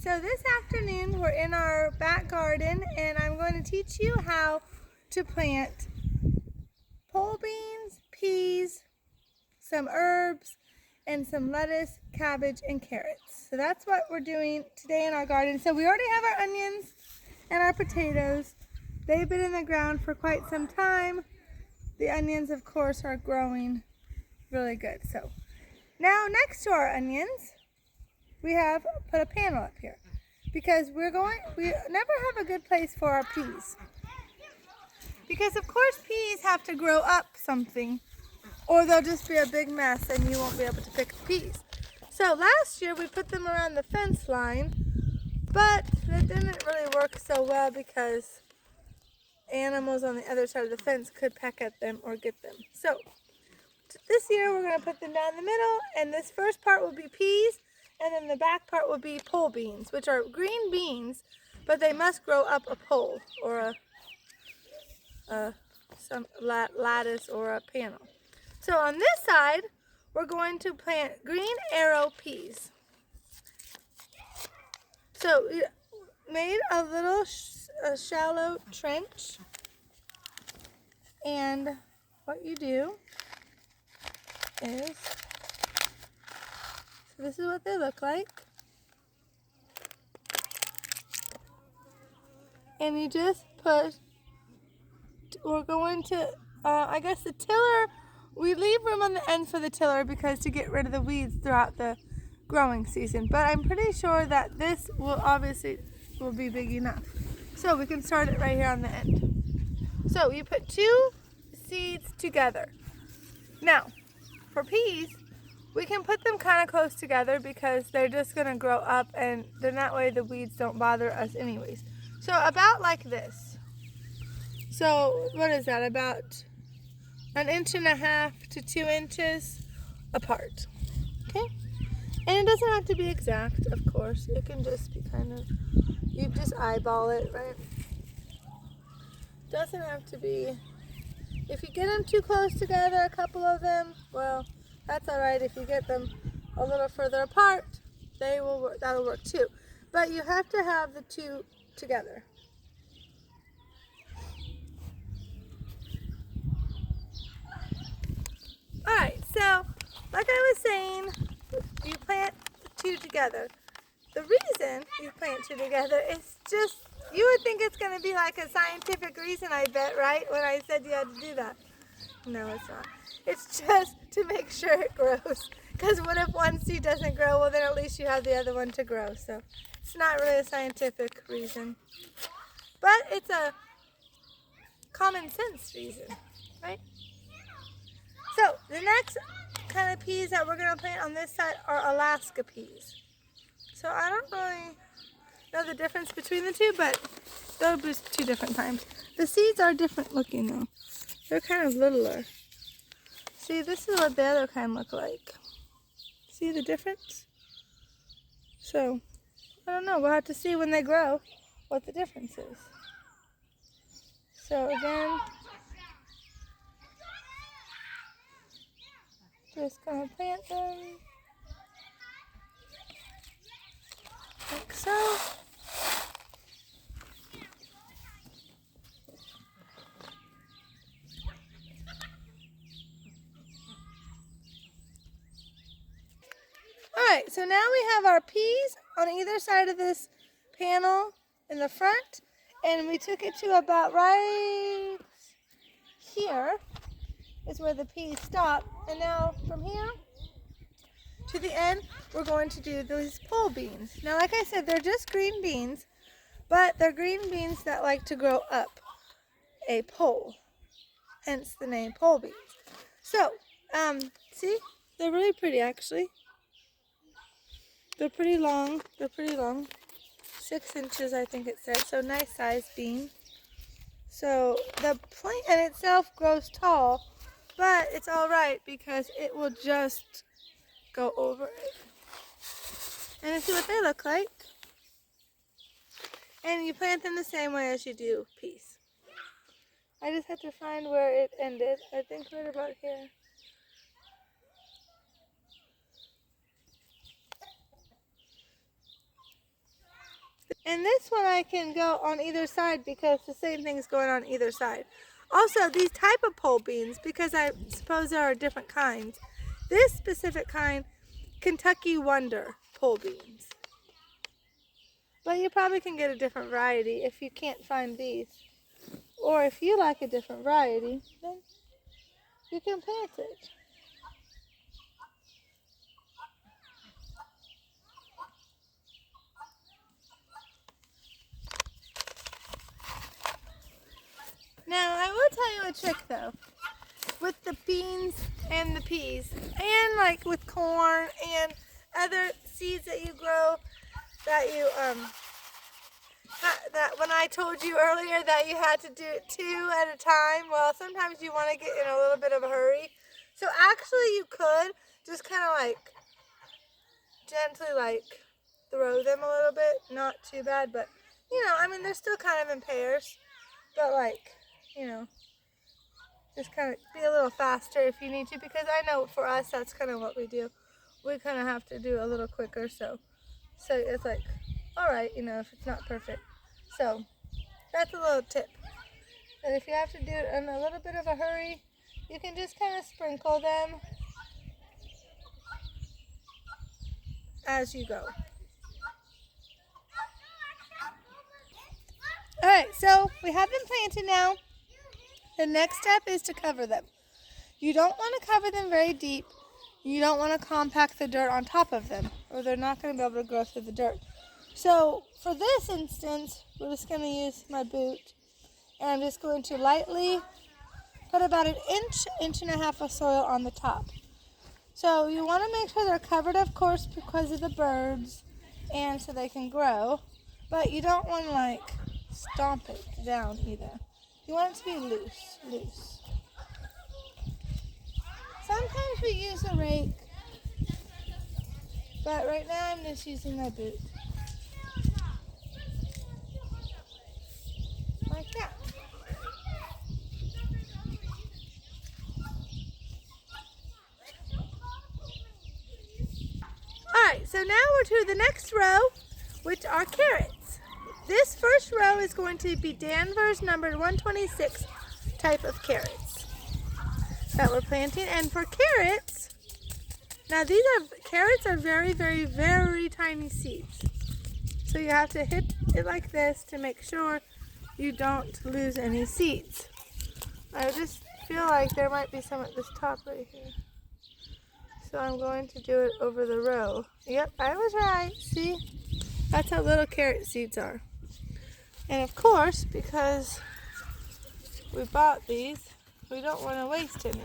So this afternoon we're in our back garden and I'm going to teach you how to plant pole beans, peas, some herbs, and some lettuce, cabbage, and carrots. So that's what we're doing today in our garden. So we already have our onions and our potatoes. They've been in the ground for quite some time. The onions, of course, are growing really good. So now next to our onions, we have put a panel up here because we never have a good place for our peas. Because of course peas have to grow up something or they'll just be a big mess and you won't be able to pick the peas. So last year we put them around the fence line, but that didn't really work so well because animals on the other side of the fence could peck at them or get them. So this year we're going to put them down the middle, and this first part will be peas, and then the back part will be pole beans, which are green beans, but they must grow up a pole or some lattice or a panel. So on this side, we're going to plant green arrow peas. So we made a little shallow trench, and what you do is, so this is what they look like. And you just put, we're going to, I guess the tiller, we leave room on the end for the tiller because to get rid of the weeds throughout the growing season. But I'm pretty sure that this will be big enough. So we can start it right here on the end. So you put two seeds together. Now, for peas, we can put them kind of close together because they're just going to grow up and then that way the weeds don't bother us anyways. So about like this. So what is that? About 1.5 to 2 inches apart. Okay? And it doesn't have to be exact, of course. It can just be kind of, you just eyeball it, right? Doesn't have to be. If you get them too close together, a couple of them, well, that's all right. If you get them a little further apart, that'll work too. But you have to have the two together. All right, so like I was saying, you plant the two together. The reason you plant two together is just, you would think it's going to be like a scientific reason, I bet, right? When I said you had to do that. No, it's not. It's just to make sure it grows. Because what if one seed doesn't grow? Well, then at least you have the other one to grow. So it's not really a scientific reason. But it's a common sense reason, right? So the next kind of peas that we're going to plant on this side are Alaska peas. So I don't really know the difference between the two, but they'll be two different times. The seeds are different looking though. They're kind of littler. See, this is what the other kind look like. See the difference? So, I don't know. We'll have to see when they grow what the difference is. So again, just gonna plant them like so. Alright, so now we have our peas on either side of this panel in the front, and we took it to about right here is where the peas stop, and now from here to the end we're going to do these pole beans. Now like I said, they're just green beans, but they're green beans that like to grow up a pole, hence the name pole beans. So, see, they're really pretty actually. They're pretty long. 6 inches I think it said, so nice sized bean. So the plant in itself grows tall, but it's alright because it will just go over it. And this is what they look like. And you plant them the same way as you do peas. I just had to find where it ended. I think right about here. And this one I can go on either side because the same thing's going on either side. Also, these type of pole beans, because I suppose there are different kinds. This specific kind, Kentucky Wonder pole beans. But you probably can get a different variety if you can't find these. Or if you like a different variety, then you can plant it. Now, I will tell you a trick though, with the beans and the peas, and like with corn and other seeds that you grow, that you, that when I told you earlier that you had to do it 2 at a time, well, sometimes you want to get in a little bit of a hurry. So actually you could just kind of like gently like throw them a little bit, not too bad, but you know, I mean, they're still kind of in pairs, but like, you know, just kind of be a little faster if you need to, because I know for us that's kind of what we do. We kind of have to do a little quicker, so it's like, all right, you know, if it's not perfect. So that's a little tip. And if you have to do it in a little bit of a hurry, you can just kind of sprinkle them as you go. All right, so we have them planted now. The next step is to cover them. You don't want to cover them very deep. You don't want to compact the dirt on top of them, or they're not going to be able to grow through the dirt. So for this instance, we're just going to use my boot, and I'm just going to lightly put about an inch and a half of soil on the top. So you want to make sure they're covered, of course, because of the birds, and so they can grow. But you don't want to like stomp it down either. You want it to be loose. Sometimes we use a rake, but right now I'm just using my boot. Like that. Alright, so now we're to the next row, which are carrots. This first row is going to be Danvers number 126 type of carrots that we're planting. And for carrots, now carrots are very, very, very tiny seeds. So you have to hit it like this to make sure you don't lose any seeds. I just feel like there might be some at this top right here. So I'm going to do it over the row. Yep, I was right. See? That's how little carrot seeds are. And of course, because we bought these, we don't want to waste any.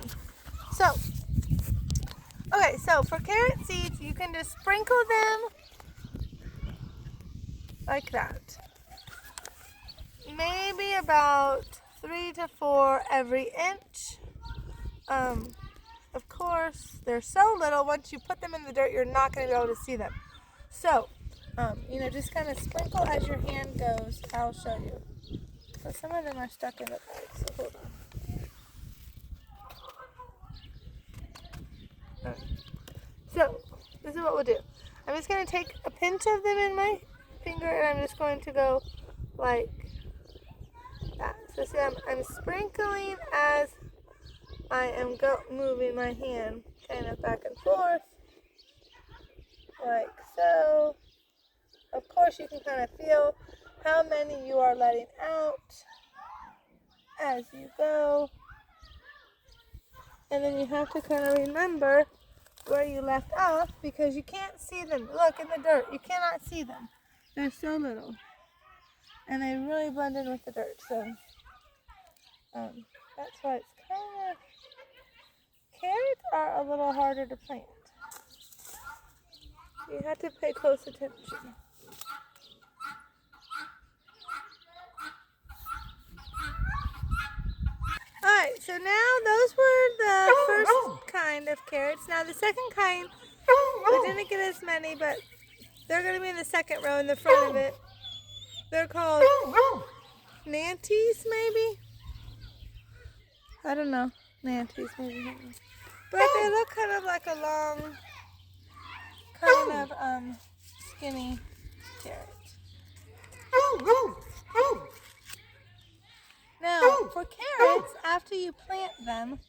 So, okay, so for carrot seeds, you can just sprinkle them like that. Maybe about 3 to 4 every inch. Of course, they're so little, once you put them in the dirt, you're not going to be able to see them. So, you know, just kind of sprinkle as your hand goes. I'll show you. So some of them are stuck in the bag, so hold on. So, this is what we'll do. I'm just going to take a pinch of them in my finger, and I'm just going to go like that. So see, I'm sprinkling as I am moving my hand kind of back and forth, like so. Of course, you can kind of feel how many you are letting out as you go. And then you have to kind of remember where you left off, because you can't see them. Look in the dirt, you cannot see them. They're so little. And they really blend in with the dirt. So that's why it's kind of, carrots are a little harder to plant. You have to pay close attention. Alright, so now those were the first kind of carrots. Now the second kind, we didn't get as many, but they're going to be in the second row in the front of it. They're called Nantes, maybe? I don't know. Nantes, maybe. But they look kind of like a long, kind of skinny carrot. after you plant them,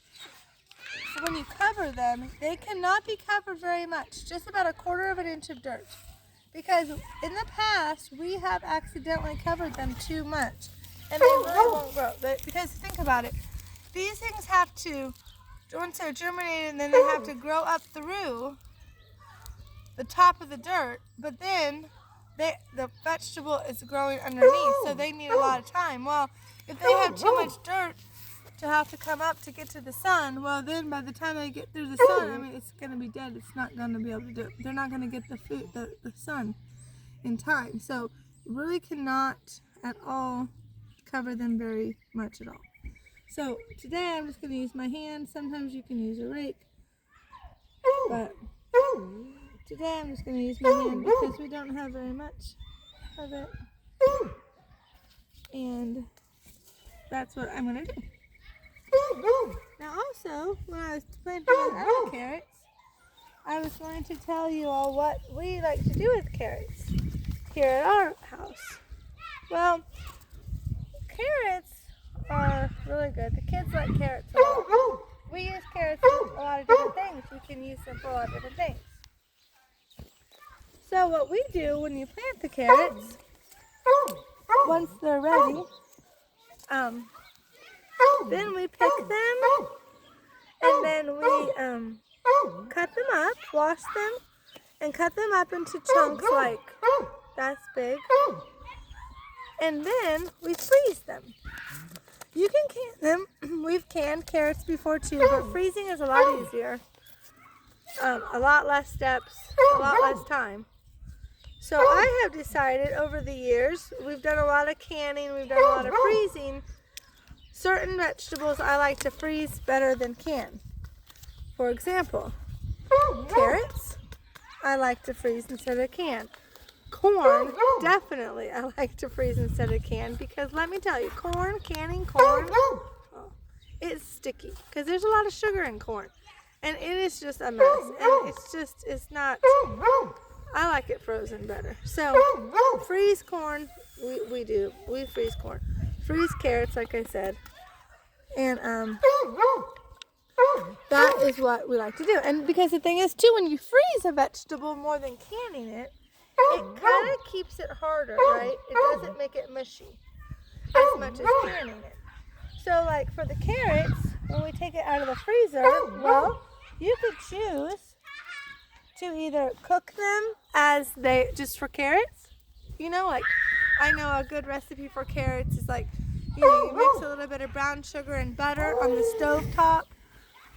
when you cover them, they cannot be covered very much, just about 1/4 of an inch of dirt. Because in the past, we have accidentally covered them too much, and they really won't grow. Because think about it, these things have to, once they're germinated, and then they have to grow up through the top of the dirt, but then the vegetable is growing underneath, so they need a lot of time. Well, if they have too much dirt to have to come up to get to the sun, well then by the time they get through the sun, I mean, it's going to be dead. It's not going to be able to do it. They're not going to get the food, the sun in time. So you really cannot at all cover them very much at all. So today I'm just going to use my hand. Sometimes you can use a rake, but today I'm just going to use my hand because we don't have very much of it. And that's what I'm going to do. Now also, when I was planting the other carrots, I was going to tell you all what we like to do with carrots here at our house. Well, carrots are really good. The kids like carrots a lot. We use carrots for a lot of different things. We can use them for a lot of different things. So what we do when you plant the carrots, once they're ready, then we pick them, and then we cut them up, wash them, and cut them up into chunks like that's big. And then we freeze them. You can can them. We've canned carrots before too, but freezing is a lot easier. A lot less steps, a lot less time. So I have decided over the years, we've done a lot of canning, we've done a lot of freezing. Certain vegetables I like to freeze better than can. For example, carrots, I like to freeze instead of can. Corn, definitely I like to freeze instead of can, because let me tell you, canning corn, it's sticky because there's a lot of sugar in corn. And it is just a mess. And it's not, I like it frozen better. So, freeze corn, we freeze corn. Freeze carrots, like I said. And that is what we like to do. And because the thing is too, when you freeze a vegetable more than canning it, it kind of keeps it harder, right? It doesn't make it mushy as much as canning it. So like for the carrots, when we take it out of the freezer, well, you could choose to either cook them as they, just for carrots. You know, like I know a good recipe for carrots is like, you mix a little bit of brown sugar and butter on the stove top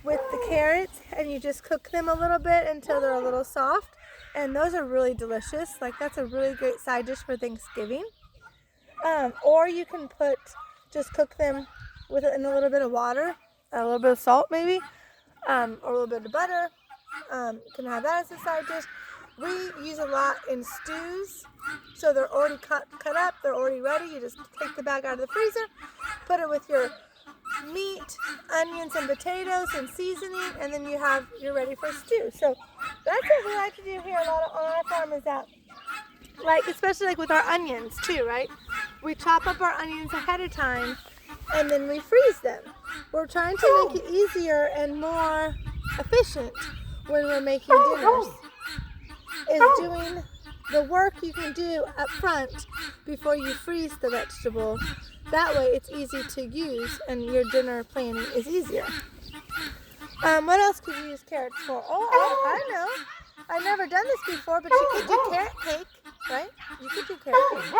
with the carrots, and you just cook them a little bit until they're a little soft. And those are really delicious. Like that's a really great side dish for Thanksgiving. Or you can just cook them in a little bit of water, a little bit of salt maybe, or a little bit of butter. You can have that as a side dish. We use a lot in stews, so they're already cut up, they're already ready. You just take the bag out of the freezer, put it with your meat, onions, and potatoes and seasoning, and then you're ready for stew. So that's what we like to do here a lot on our farm, is that, like especially like with our onions too, right? We chop up our onions ahead of time and then we freeze them. We're trying to make it easier and more efficient when we're making dinners, is doing the work you can do up front before you freeze the vegetable. That way it's easy to use and your dinner planning is easier. What else could you use carrots for? Oh, I know. I've never done this before, but you could do carrot cake, right? You could do carrot cake.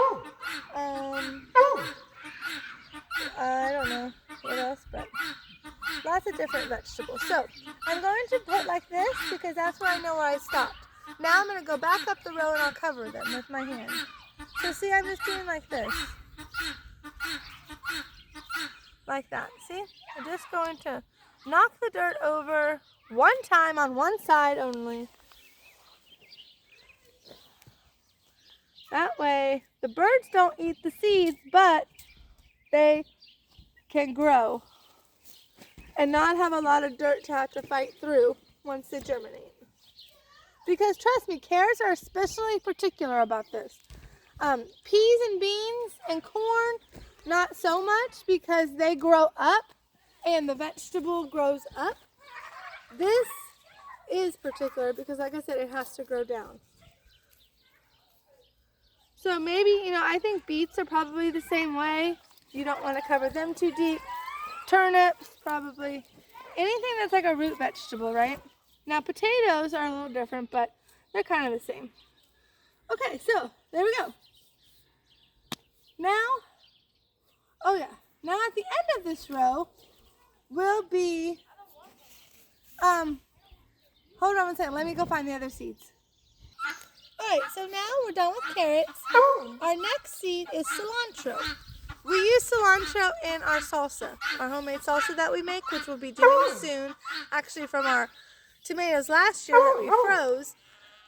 I don't know what else, but lots of different vegetables. So I'm going to put like this because that's where I know where I stopped. Now I'm going to go back up the row and I'll cover them with my hand. So see, I'm just doing like this. Like that. See? I'm just going to knock the dirt over one time on one side only. That way the birds don't eat the seeds, but they can grow and not have a lot of dirt to have to fight through once they germinate. Because trust me, carrots are especially particular about this. Peas and beans and corn, not so much, because they grow up and the vegetable grows up. This is particular because, like I said, it has to grow down. So maybe, I think beets are probably the same way. You don't want to cover them too deep. Turnips, probably. Anything that's like a root vegetable, right? Now, potatoes are a little different, but they're kind of the same. Okay, so there we go. Now, now at the end of this row will be, hold on one second, let me go find the other seeds. Alright, so now we're done with carrots. Our next seed is cilantro. We use cilantro in our salsa, our homemade salsa that we make, which we'll be doing soon. Actually, from our tomatoes last year that we froze.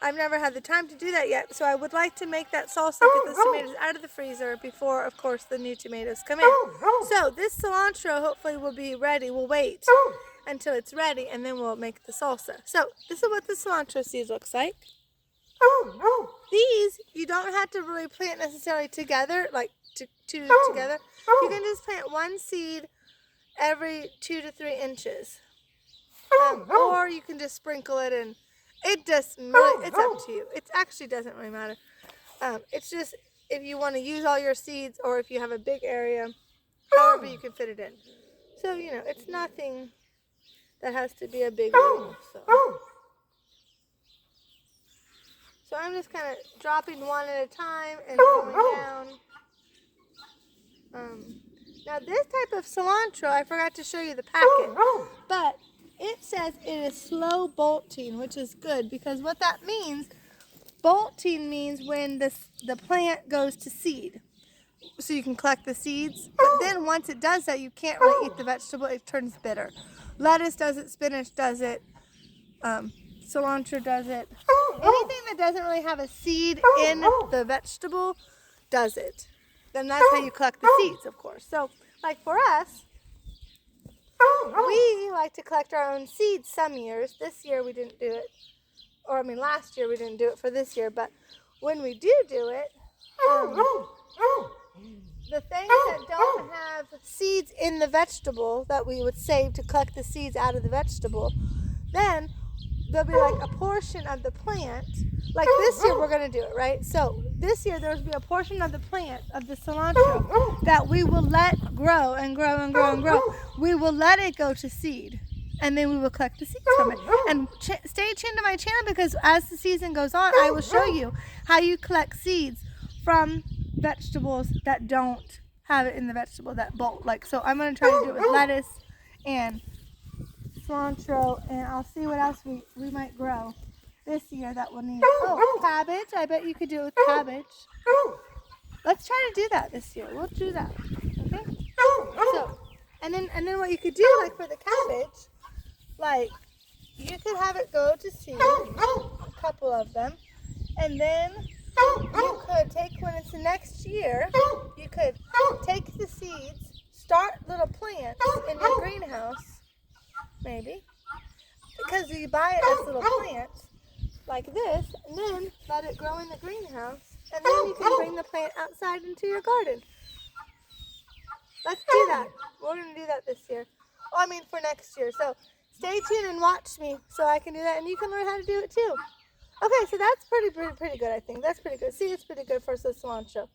I've never had the time to do that yet, so I would like to make that salsa, get those tomatoes out of the freezer before, of course, the new tomatoes come in. So this cilantro hopefully will be ready. We'll wait until it's ready, and then we'll make the salsa. So this is what the cilantro seed looks like. These, you don't have to really plant necessarily together, like two together. You can just plant one seed every 2 to 3 inches. Or you can just sprinkle it in. It just really, it's up to you. It actually doesn't really matter. It's just if you want to use all your seeds or if you have a big area, however you can fit it in. So, it's nothing that has to be a big rule. So I'm just kind of dropping one at a time and going down. Now this type of cilantro, I forgot to show you the packet, but it says it is slow bolting, which is good because what that means, bolting means when the plant goes to seed. So you can collect the seeds, but then once it does that, you can't really eat the vegetable. It turns bitter. Lettuce does it, spinach does it, cilantro does it. Anything that doesn't really have a seed in the vegetable does it. Then that's how you collect the seeds, of course. So, like for us, we like to collect our own seeds some years. This year we didn't do it. Last year we didn't do it for this year. But when we do it, the things that don't have seeds in the vegetable that we would save to collect the seeds out of the vegetable, then there'll be like a portion of the plant. Like this year we're going to do it, right? So this year there'll be a portion of the plant, of the cilantro, that we will let grow and grow and grow and grow. We will let it go to seed, and then we will collect the seeds from it. And stay tuned to my channel because as the season goes on, I will show you how you collect seeds from vegetables that don't have it in the vegetable, that bolt. So I'm going to try to do it with lettuce and cilantro, and I'll see what else we might grow this year that we'll need. Oh, cabbage. I bet you could do it with cabbage. Let's try to do that this year. We'll do that. Okay? So, and then what you could do, like for the cabbage, like you could have it go to seed, a couple of them, and then you could take, when it's the next year, you could take the seeds, start little plants in your greenhouse, maybe, because you buy it as little plants like this, and then let it grow in the greenhouse, and then you can bring the plant outside into your garden. Let's do that. We're going to do that this year. For next year. So stay tuned and watch me so I can do that, and you can learn how to do it too. Okay, so that's pretty good, I think. That's pretty good. See, it's pretty good for the cilantro.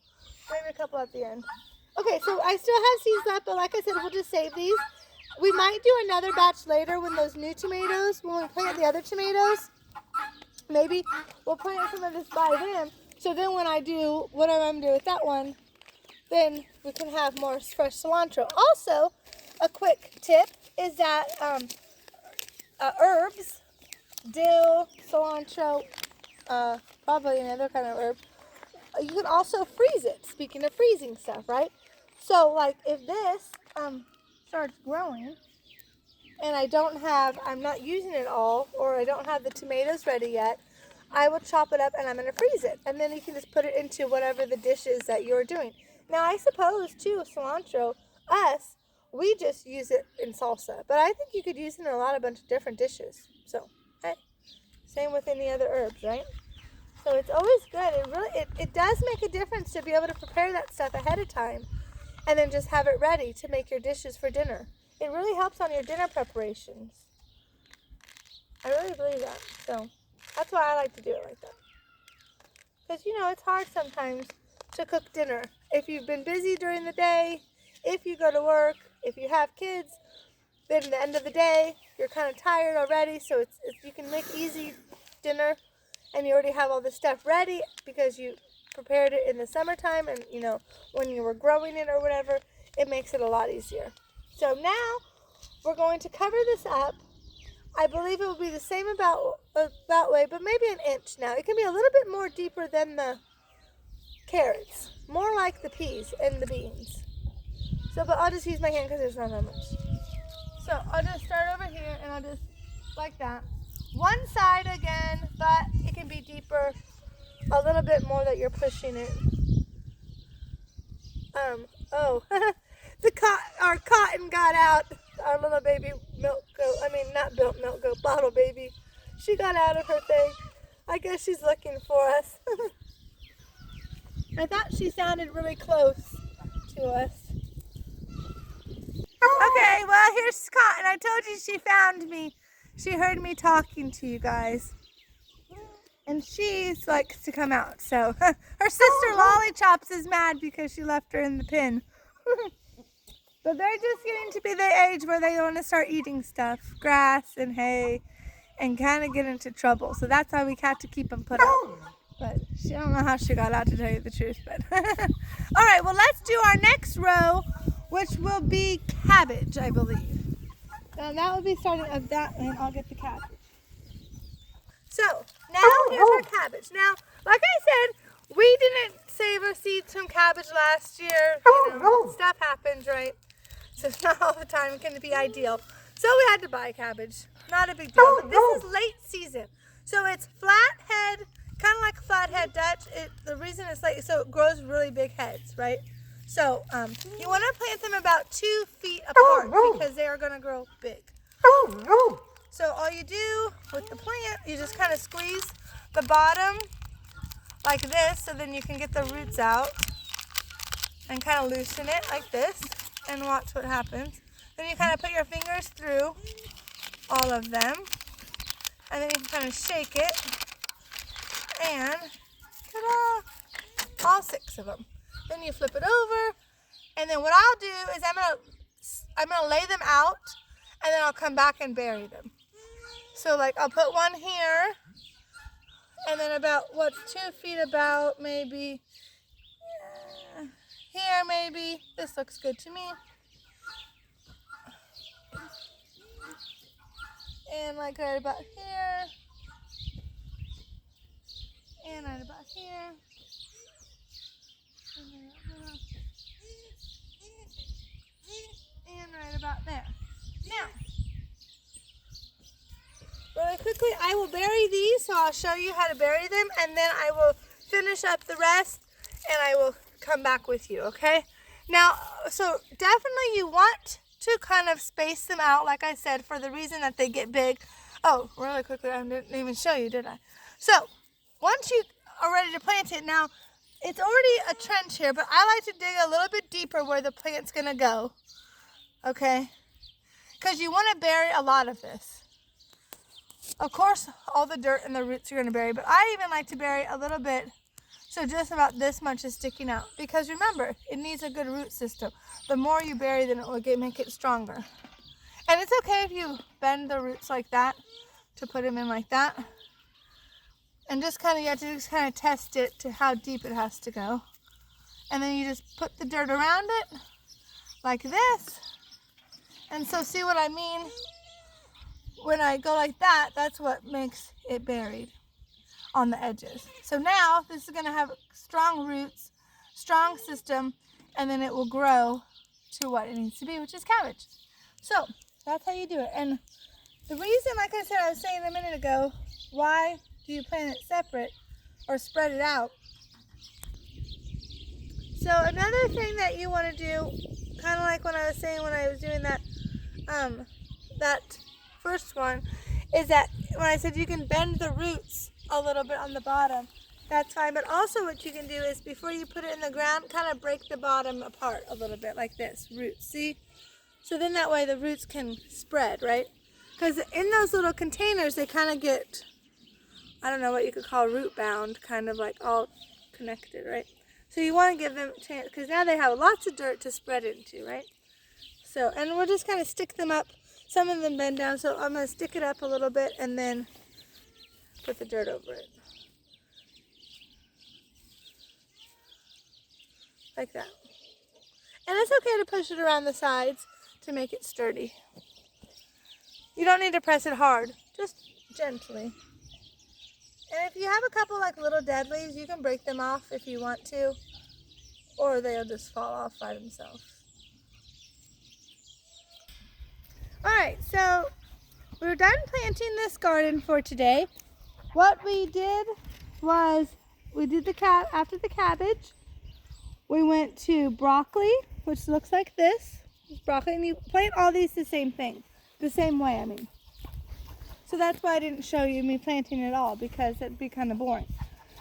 Maybe a couple at the end. Okay, so I still have seeds left, but like I said, we'll just save these. We might do another batch later when those new tomatoes, when we plant the other tomatoes, maybe we'll plant some of this by them. So then when I do whatever I'm doing with that one, then we can have more fresh cilantro. Also, a quick tip is that herbs, dill, cilantro, probably another kind of herb, you can also freeze it. Speaking of freezing stuff, right? So like if this starts growing and I'm not using it all, or I don't have the tomatoes ready yet, I will chop it up and I'm going to freeze it. And then you can just put it into whatever the dish is that you're doing. Now I suppose too, cilantro, we just use it in salsa, but I think you could use it in a bunch of different dishes. So, hey, same with any other herbs, right? So it's always good. It does make a difference to be able to prepare that stuff ahead of time and then just have it ready to make your dishes for dinner. it really helps on your dinner preparations. I really believe that. So that's why I like to do it like that. Because, you know, it's hard sometimes to cook dinner. If you've been busy during the day, if you go to work, if you have kids, then at the end of the day, you're kind of tired already. So it's you can make easy dinner and you already have all the stuff ready because you prepared it in the summertime and, you know, when you were growing it or whatever, it makes it a lot easier. So now we're going to cover this up. I believe it will be the same about way, but maybe an inch now. It can be a little bit more deeper than the carrots, more like the peas and the beans. So, but I'll just use my hand because there's not that much. So I'll just start over here and I'll just like that. One side again, but it can be deeper, a little bit more that you're pushing it. Our cotton got out. Our little baby milk goat, not milk goat, bottle baby. She got out of her thing. I guess she's looking for us. I thought she sounded really close to us. Okay, well, here's Cotton. I told you she found me. She heard me talking to you guys. And she likes to come out. So her sister Lollychops is mad because she left her in the pen. But they're just getting to be the age where they want to start eating stuff, grass and hay, and kind of get into trouble. So that's why we had to keep them put out. But I don't know how she got out, to tell you the truth. But all right, well, let's do our next row, which will be cabbage, I believe. Now that will be starting of that way, and I'll get the cabbage. So now here's our cabbage. Now, like I said, we didn't save or seed some cabbage last year. You know, stuff happens, right? So it's not all the time going to be ideal. So we had to buy cabbage. Not a big deal. But this is late season. So it's flathead, kind of like flathead Dutch. The reason it's late, so it grows really big heads, right? So you want to plant them about 2 feet apart because they are going to grow big. So all you do with the plant, you just kind of squeeze the bottom like this so then you can get the roots out and kind of loosen it like this and watch what happens. Then you kind of put your fingers through all of them and then you can kind of shake it and ta-da, all 6 of them. Then you flip it over and then what I'll do is I'm gonna lay them out and then I'll come back and bury them. So like I'll put one here and then about 2 feet, about maybe here maybe. This looks good to me. And like right about here. And right about here. And right about there. Now, really quickly, I will bury these, so I'll show you how to bury them, and then I will finish up the rest, and I will come back with you, okay? Now, so definitely you want to kind of space them out, like I said, for the reason that they get big. Oh, really quickly, I didn't even show you, did I? So, once you are ready to plant it, now, it's already a trench here, but I like to dig a little bit deeper where the plant's going to go, okay? Because you want to bury a lot of this. Of course, all the dirt and the roots you're going to bury, but I even like to bury a little bit, so just about this much is sticking out. Because remember, it needs a good root system. The more you bury, then it will make it stronger. And it's okay if you bend the roots like that, to put them in like that. And just kind of, you have to just kind of test it to how deep it has to go. And then you just put the dirt around it, like this. And so see what I mean? When I go like that, that's what makes it buried on the edges. So now this is going to have strong roots, strong system, and then it will grow to what it needs to be, which is cabbage. So that's how you do it. And the reason, like I said, I was saying a minute ago, why do you plant it separate or spread it out? So another thing that you want to do, kind of like when I was saying when I was doing that first one, is that when I said you can bend the roots a little bit on the bottom, that's fine. But also what you can do is before you put it in the ground, kind of break the bottom apart a little bit like this, roots, see? So then that way the roots can spread, right? Because in those little containers, they kind of get, I don't know what you could call root bound, kind of like all connected, right? So you want to give them a chance, because now they have lots of dirt to spread into, right? So, and we'll just kind of stick them up. Some of them bend down, so I'm going to stick it up a little bit and then put the dirt over it. Like that. And it's okay to push it around the sides to make it sturdy. You don't need to press it hard, just gently. And if you have a couple like little dead leaves, you can break them off if you want to, or they'll just fall off by themselves. Alright, so we're done planting this garden for today. What we did was, after the cabbage, we went to broccoli, which looks like this. It's broccoli, and you plant all these the same way, I mean. So that's why I didn't show you me planting it all, because it'd be kind of boring.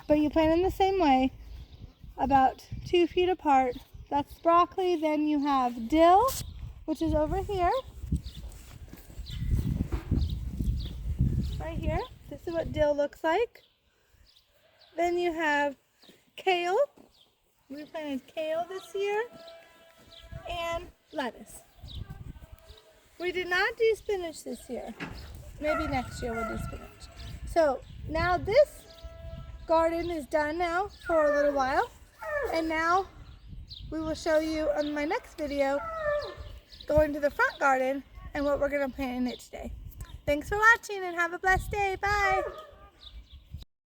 But you plant in the same way, about 2 feet apart. That's broccoli. Then you have dill, which is over here. Right here. This is what dill looks like. Then you have kale. We planted kale this year. And lettuce. We did not do spinach this year. Maybe next year we'll do spinach. So now this garden is done now for a little while. And now we will show you on my next video going to the front garden and what we're going to plant in it today. Thanks for watching and have a blessed day. Bye.